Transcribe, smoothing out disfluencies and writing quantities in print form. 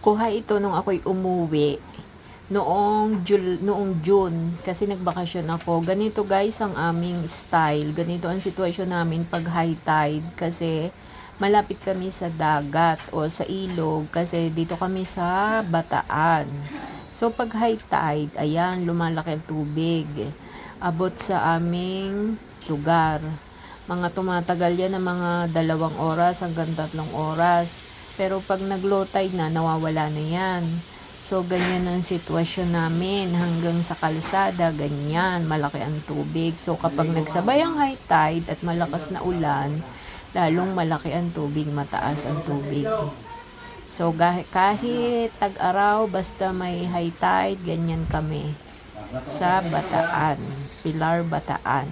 Kuha ito nung ako'y umuwi noong June kasi nagbakasyon ako. Ganito guys ang aming style. Ganito ang sitwasyon namin pag high tide kasi malapit kami sa dagat o sa ilog kasi dito kami sa Bataan. So pag high tide, ayan, lumalaki ang tubig. Abot sa aming lugar. Mga tumatagal yan ng mga 2 oras hanggang 3 oras. Pero pag nag-low tide na, nawawala na yan. So, ganyan ang sitwasyon namin. Hanggang sa kalsada, ganyan. Malaki ang tubig. So, kapag nagsabay ang high tide at malakas na ulan, lalong malaki ang tubig, mataas ang tubig. So, kahit tag-araw, basta may high tide, ganyan kami. Sa Bataan. Pilar, Bataan.